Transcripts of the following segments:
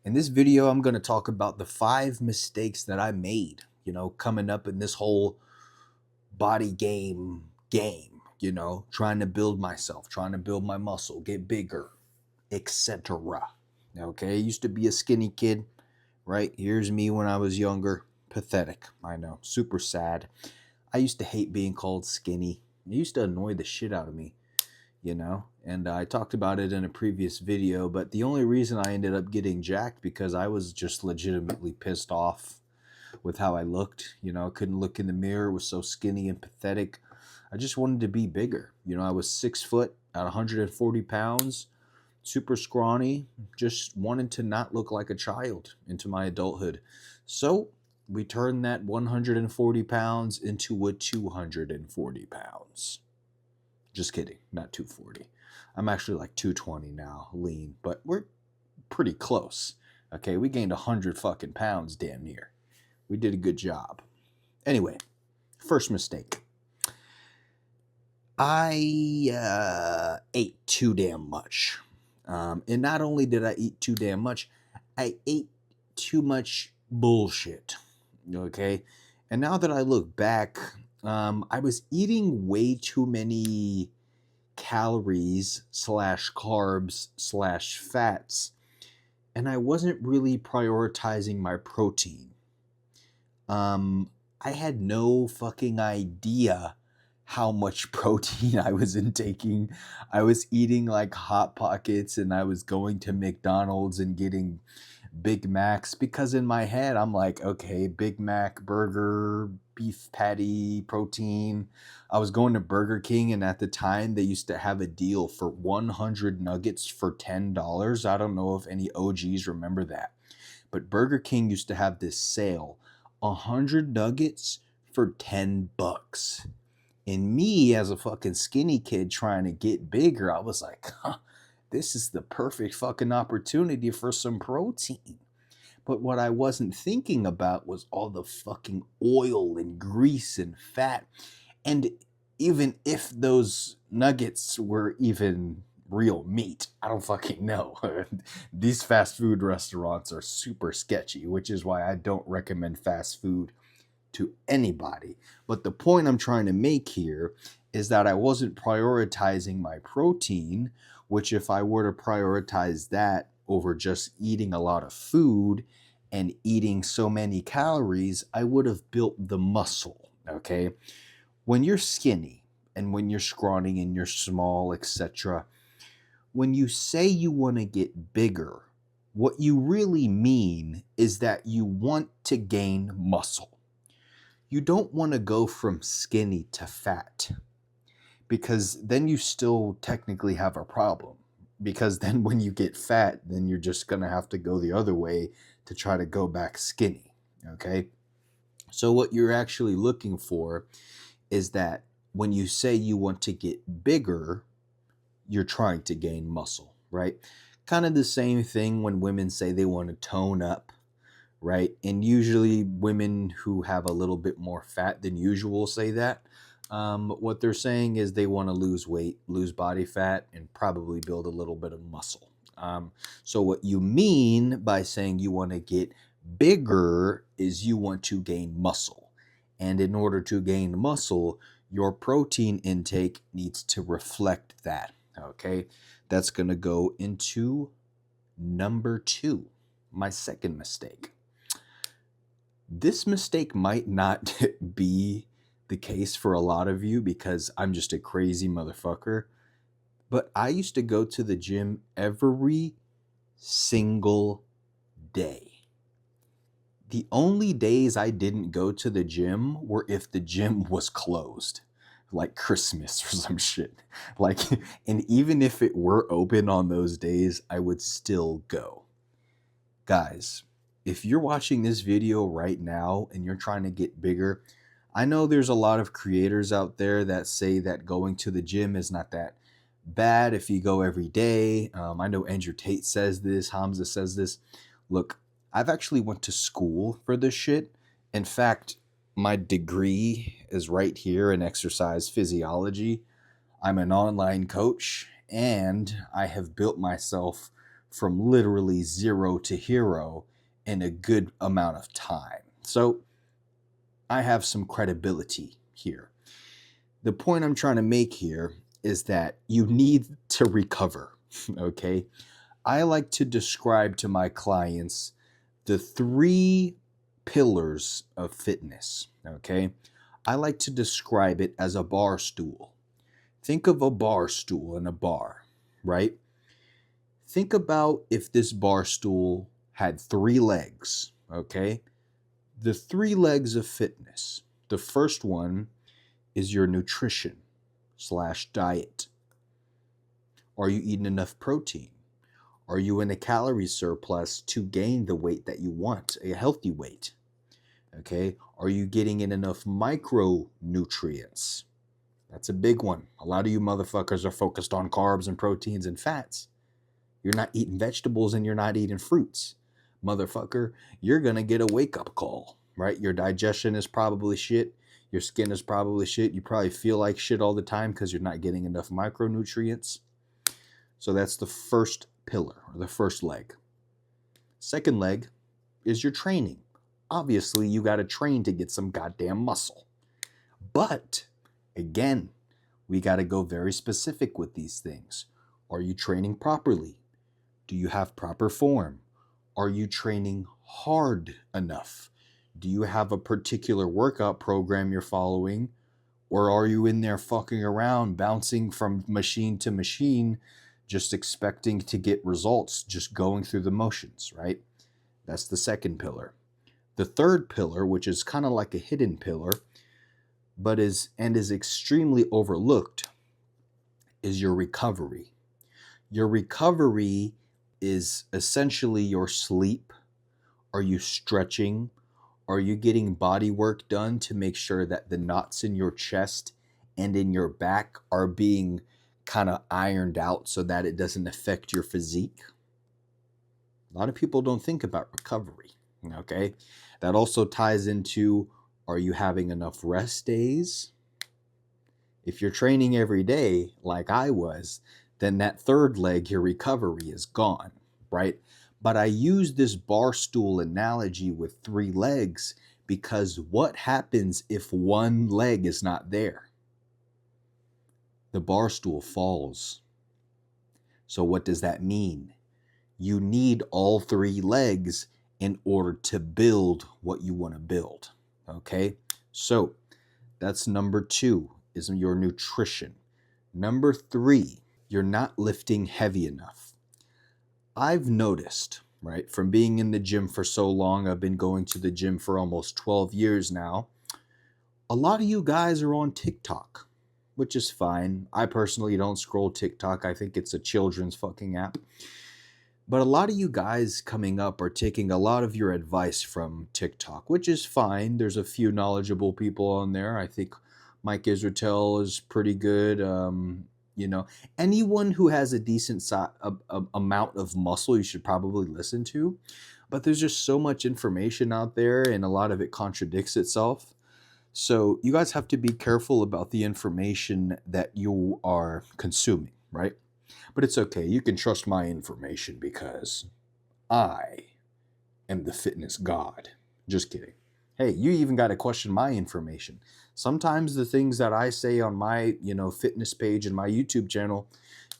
In this video, I'm going to talk about the 5 mistakes that I made, coming up in this whole body game, trying to build myself, trying to build my muscle, get bigger, etc. Okay, I used to be a skinny kid, right? Here's me when I was younger. Pathetic, I know, super sad. I used to hate being called skinny. It used to annoy the shit out of me, and I talked about it in a previous video, but the only reason I ended up getting jacked because I was just legitimately pissed off with how I looked. Couldn't look in the mirror, was so skinny and pathetic. I just wanted to be bigger. I was 6 foot at 140 pounds, super scrawny, just wanted to not look like a child into my adulthood. So we turned that 140 pounds into a 240 pounds. Just kidding, not 240. I'm actually like 220 now, lean, but we're pretty close. Okay, we gained 100 fucking pounds damn near. We did a good job. Anyway, first mistake. I ate too damn much. And not only did I eat too damn much, I ate too much bullshit. Okay? And now that I look back, I was eating way too many calories / carbs / fats, and I wasn't really prioritizing my protein. I had no fucking idea how much protein I was intaking. I was eating like Hot Pockets, and I was going to McDonald's and getting Big Macs because in my head I'm like, okay, Big Mac, burger, beef patty, protein. I was going to Burger King, and at the time they used to have a deal for 100 nuggets for $10. I don't know if any OGs remember that, but Burger King used to have this sale, 100 nuggets for $10. And me as a fucking skinny kid trying to get bigger, I was like, this is the perfect fucking opportunity for some protein. But what I wasn't thinking about was all the fucking oil and grease and fat. And even if those nuggets were even real meat, I don't fucking know. These fast food restaurants are super sketchy, which is why I don't recommend fast food to anybody. But the point I'm trying to make here is that I wasn't prioritizing my protein, which if I were to prioritize that over just eating a lot of food and eating so many calories, I would have built the muscle, okay? When you're skinny and when you're scrawny and you're small, etc., when you say you want to get bigger, what you really mean is that you want to gain muscle. You don't want to go from skinny to fat, because then you still technically have a problem. Because then when you get fat, then you're just going to have to go the other way to try to go back skinny, okay? So what you're actually looking for is that when you say you want to get bigger, you're trying to gain muscle, right? Kind of the same thing when women say they want to tone up, right? And usually women who have a little bit more fat than usual say that. What they're saying is they want to lose weight, lose body fat, and probably build a little bit of muscle. So what you mean by saying you want to get bigger is you want to gain muscle. And in order to gain muscle, your protein intake needs to reflect that. Okay, that's going to go into number 2, my second mistake. This mistake might not be the case for a lot of you because I'm just a crazy motherfucker, but I used to go to the gym every single day. The only days I didn't go to the gym were if the gym was closed, like Christmas or some shit. And even if it were open on those days, I would still go. Guys, if you're watching this video right now and you're trying to get bigger, I know there's a lot of creators out there that say that going to the gym is not that bad if you go every day. I know Andrew Tate says this, Hamza says this. Look, I've actually went to school for this shit. In fact, my degree is right here in exercise physiology. I'm an online coach, and I have built myself from literally zero to hero in a good amount of time. So I have some credibility here. The point I'm trying to make here is that you need to recover, okay? I like to describe to my clients the 3 pillars of fitness, okay? I like to describe it as a bar stool. Think of a bar stool in a bar, right? Think about if this bar stool had 3 legs, okay? The 3 legs of fitness. The first one is your nutrition/diet. Are you eating enough protein? Are you in a calorie surplus to gain the weight that you want, a healthy weight? Okay. Are you getting in enough micronutrients? That's a big one. A lot of you motherfuckers are focused on carbs and proteins and fats. You're not eating vegetables and you're not eating fruits. Motherfucker, you're going to get a wake-up call, right? Your digestion is probably shit. Your skin is probably shit. You probably feel like shit all the time because you're not getting enough micronutrients. So that's the first pillar, or the first leg. Second leg is your training. Obviously, you got to train to get some goddamn muscle. But, again, we got to go very specific with these things. Are you training properly? Do you have proper form? Are you training hard enough? Do you have a particular workout program you're following? Or are you in there fucking around, bouncing from machine to machine, just expecting to get results, just going through the motions, right? That's the second pillar. The third pillar, which is kind of like a hidden pillar, but is extremely overlooked, is your recovery. Your recovery is essentially your sleep. Are you stretching? Are you getting body work done to make sure that the knots in your chest and in your back are being kind of ironed out so that it doesn't affect your physique? A lot of people don't think about recovery, okay? That also ties into, are you having enough rest days? If you're training every day, like I was, then that third leg, your recovery, is gone, right? But I use this bar stool analogy with 3 legs because what happens if one leg is not there? The bar stool falls. So what does that mean? You need all 3 legs in order to build what you want to build, okay? So that's number 2, is your nutrition. Number 3, you're not lifting heavy enough. I've noticed, right, from being in the gym for so long, I've been going to the gym for almost 12 years now, a lot of you guys are on TikTok, which is fine. I personally don't scroll TikTok. I think it's a children's fucking app. But a lot of you guys coming up are taking a lot of your advice from TikTok, which is fine. There's a few knowledgeable people on there. I think Mike Israetel is pretty good. Anyone who has a decent amount of muscle, you should probably listen to. But there's just so much information out there, and a lot of it contradicts itself. So you guys have to be careful about the information that you are consuming, right? But it's okay. You can trust my information because I am the fitness god. Just kidding. Hey, you even got to question my information. Sometimes the things that I say on my, fitness page and my YouTube channel,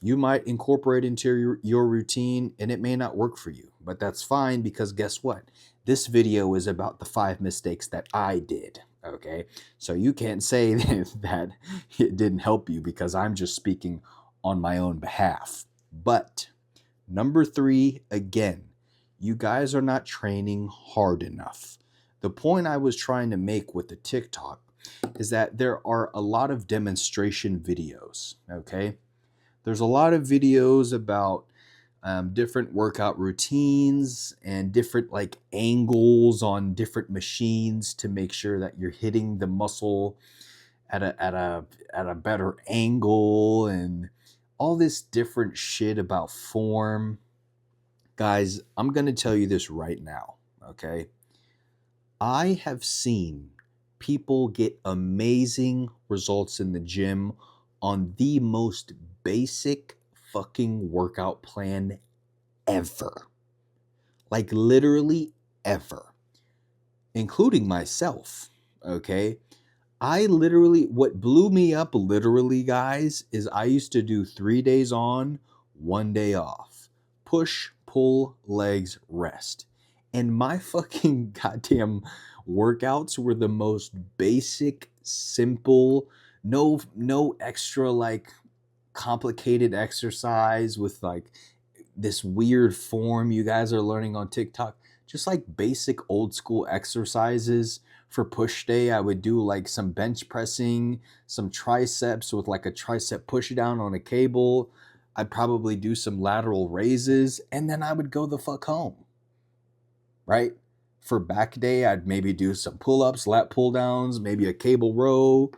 you might incorporate into your routine and it may not work for you. But that's fine because guess what? This video is about the 5 mistakes that I did. Okay? So you can't say that it didn't help you because I'm just speaking on my own behalf. But number 3, again, you guys are not training hard enough. The point I was trying to make with the TikTok is that there are a lot of demonstration videos, okay? There's a lot of videos about different workout routines and different angles on different machines to make sure that you're hitting the muscle at a better angle and all this different shit about form. Guys, I'm going to tell you this right now, okay? I have seen people get amazing results in the gym on the most basic fucking workout plan ever. Like literally ever. Including myself. Okay? What blew me up literally, guys, is I used to do 3 days on, 1 day off. Push, pull, legs, rest. And my fucking goddamn workouts were the most basic, simple, no extra like complicated exercise with like this weird form you guys are learning on TikTok. Just like basic old school exercises. For push day, I would do like some bench pressing, some triceps with like a tricep push down on a cable. I'd probably do some lateral raises, and then I would go the fuck home. Right? For back day, I'd maybe do some pull-ups, lat pull downs, maybe a cable row,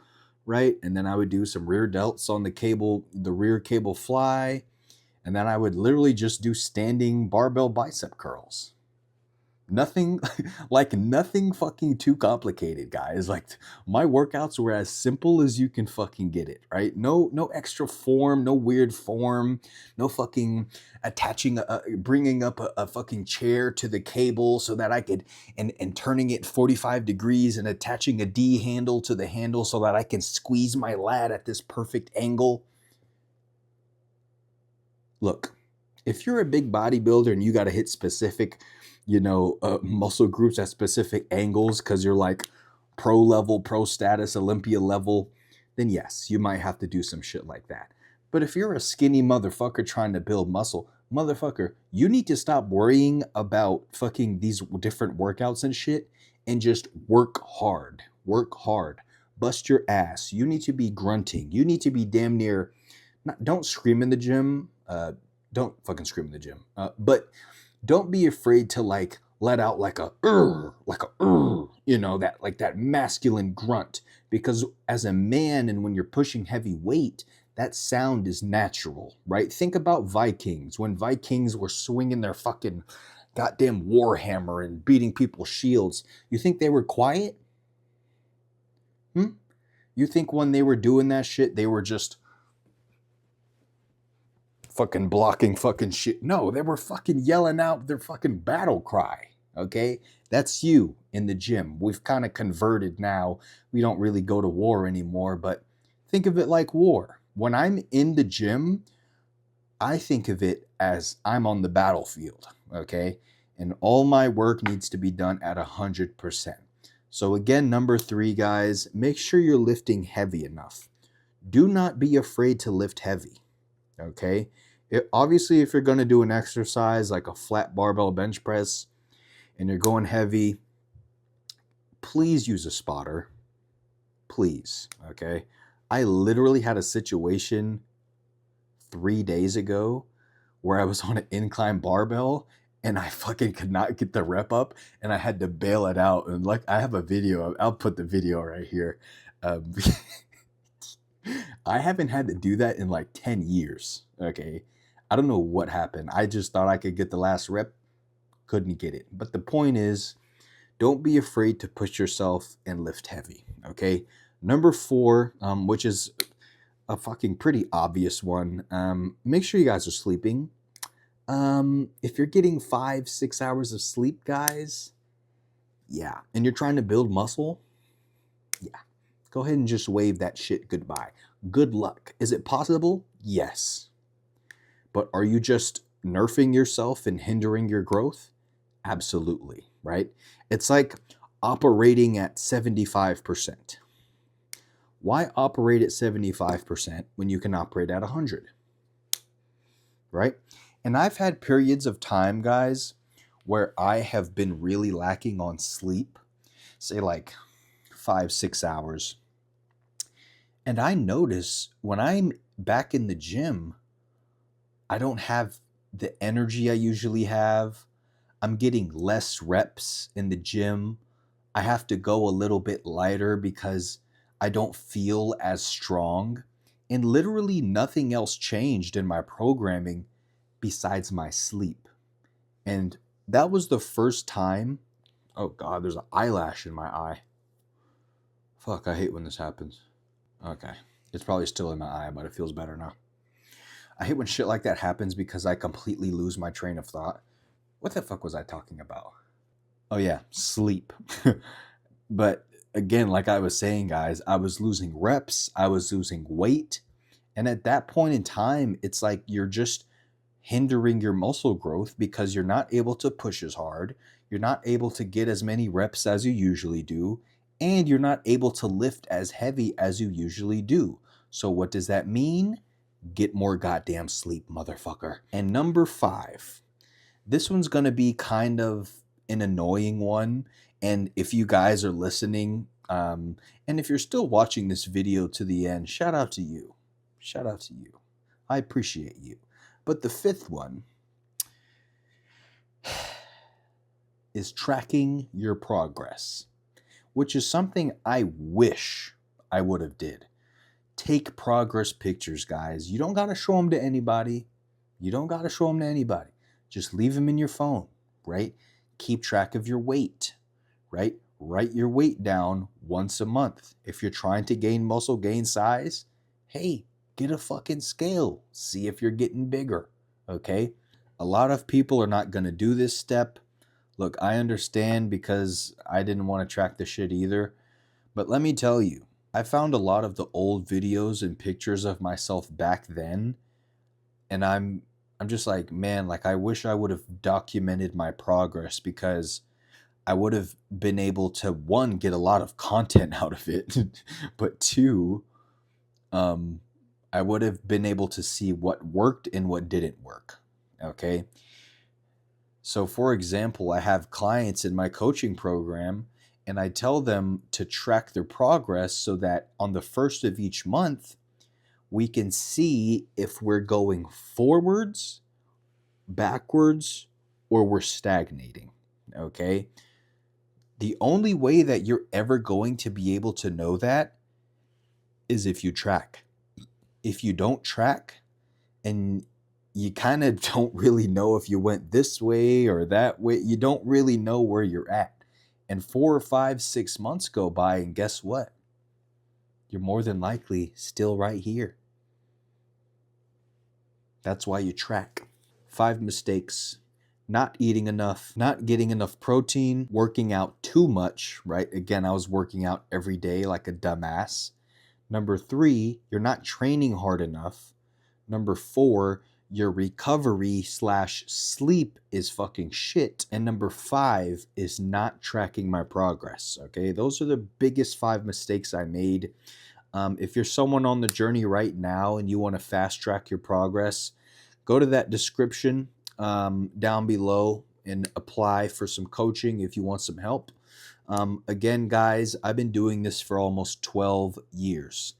right? And then I would do some rear delts on the rear cable fly. And then I would literally just do standing barbell bicep curls. Nothing nothing fucking too complicated, guys. Like my workouts were as simple as you can fucking get it, right? No extra form, no weird form, no fucking bringing up a fucking chair to the cable so that I could and turning it 45 degrees and attaching a D handle to the handle so that I can squeeze my lat at this perfect angle. Look, if you're a big bodybuilder and you got to hit specific muscle groups at specific angles because you're like pro level, pro status, Olympia level, then yes, you might have to do some shit like that. But if you're a skinny motherfucker trying to build muscle, motherfucker, you need to stop worrying about fucking these different workouts and shit and just work hard. Work hard. Bust your ass. You need to be grunting. You need to be damn near, don't scream in the gym. Don't fucking scream in the gym. But don't be afraid to like let out like a that masculine grunt, because as a man and when you're pushing heavy weight, that sound is natural, right? Think about Vikings. When Vikings were swinging their fucking goddamn warhammer and beating people's shields, you think they were quiet? You think when they were doing that shit, they were just fucking blocking fucking shit? No, they were fucking yelling out their fucking battle cry. Okay? That's you in the gym. We've kind of converted now. We don't really go to war anymore, but think of it like war. When I'm in the gym, I think of it as I'm on the battlefield, okay? And all my work needs to be done at 100%. So again, number 3, guys, make sure you're lifting heavy enough. Do not be afraid to lift heavy, okay? Obviously, if you're going to do an exercise like a flat barbell bench press and you're going heavy, please use a spotter. Please, okay? I literally had a situation 3 days ago where I was on an incline barbell and I fucking could not get the rep up and I had to bail it out. And like, I have a video. I'll put the video right here. I haven't had to do that in like 10 years, okay? I don't know what happened. I just thought I could get the last rep. Couldn't get it. But the point is, don't be afraid to push yourself and lift heavy, okay? Number 4, which is a fucking pretty obvious one, make sure you guys are sleeping. If you're getting 5-6 hours of sleep, guys, yeah, and you're trying to build muscle, yeah, go ahead and just wave that shit goodbye. Good luck. Is it possible? Yes. But are you just nerfing yourself and hindering your growth? Absolutely, right? It's like operating at 75%. Why operate at 75% when you can operate at 100? Right? And I've had periods of time, guys, where I have been really lacking on sleep, say like 5-6 hours. And I notice when I'm back in the gym, I don't have the energy I usually have. I'm getting less reps in the gym. I have to go a little bit lighter because I don't feel as strong. And literally nothing else changed in my programming besides my sleep. And that was the first time. Oh God, there's an eyelash in my eye. Fuck, I hate when this happens. Okay, it's probably still in my eye, but it feels better now. I hate when shit like that happens because I completely lose my train of thought. What the fuck was I talking about? Oh yeah, sleep. But again, like I was saying, guys, I was losing reps, I was losing weight. And at that point in time, it's like you're just hindering your muscle growth because you're not able to push as hard. You're not able to get as many reps as you usually do. And you're not able to lift as heavy as you usually do. So, what does that mean? Get more goddamn sleep, motherfucker. And number 5, this one's going to be kind of an annoying one. And if you guys are listening, and if you're still watching this video to the end, shout out to you. Shout out to you. I appreciate you. But the 5th one is tracking your progress, which is something I wish I would have did. Take progress pictures, guys. You don't got to show them to anybody. You don't got to show them to anybody. Just leave them in your phone, right? Keep track of your weight, right? Write your weight down once a month. If you're trying to gain muscle, gain size, hey, get a fucking scale. See if you're getting bigger, okay? A lot of people are not going to do this step. Look, I understand because I didn't want to track the shit either. But let me tell you, I found a lot of the old videos and pictures of myself back then, and I'm just like, man, like I wish I would have documented my progress because I would have been able to, one, get a lot of content out of it, but two, I would have been able to see what worked and what didn't work. Okay. So, for example, I have clients in my coaching program, and I tell them to track their progress so that on the first of each month, we can see if we're going forwards, backwards, or we're stagnating. Okay. The only way that you're ever going to be able to know that is if you track. If you don't track and you kind of don't really know if you went this way or that way, you don't really know where you're at. And 4 or 5, 6 months go by, and guess what? You're more than likely still right here. That's why you track. 5 mistakes: not eating enough, not getting enough protein, working out too much, right? Again, I was working out every day like a dumbass. Number 3, you're not training hard enough. Number 4, your recovery/sleep is fucking shit. And number 5 is not tracking my progress. Okay, those are the biggest 5 mistakes I made. If you're someone on the journey right now and you want to fast track your progress, go to that description down below and apply for some coaching if you want some help. Again, guys, I've been doing this for almost 12 years.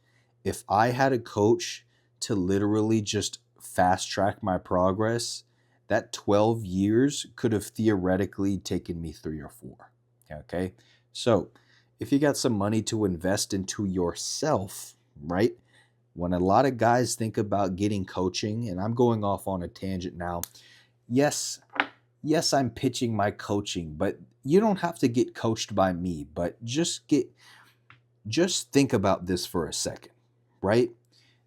If I had a coach to literally just fast track my progress, that 12 years could have theoretically taken me 3 or 4. Okay? So, if you got some money to invest into yourself, right? When a lot of guys think about getting coaching, and I'm going off on a tangent now, yes, I'm pitching my coaching, but you don't have to get coached by me, but just think about this for a second, right?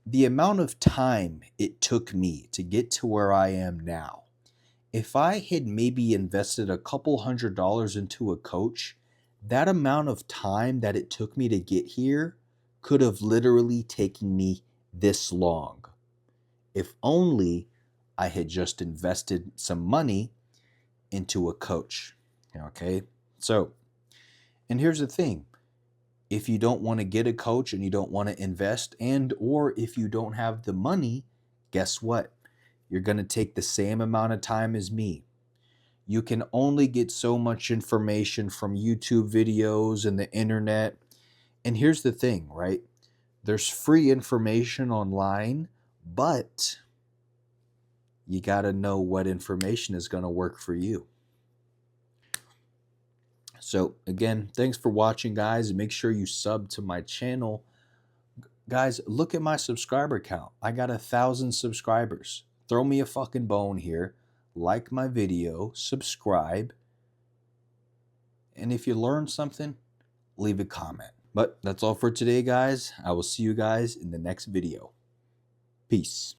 The amount of time it took me to get to where I am now, if I had maybe invested a couple $100s into a coach, that amount of time that it took me to get here could have literally taken me this long. If only I had just invested some money into a coach. Okay? So, and here's the thing. If you don't want to get a coach and you don't want to invest, and or if you don't have the money, guess what? You're going to take the same amount of time as me. You can only get so much information from YouTube videos and the internet. And here's the thing, right? There's free information online, but you got to know what information is going to work for you. So again, thanks for watching, guys. Make sure you sub to my channel. Guys, look at my subscriber count. I got 1,000 subscribers. Throw me a fucking bone here. Like my video, subscribe. And if you learned something, leave a comment. But that's all for today, guys. I will see you guys in the next video. Peace.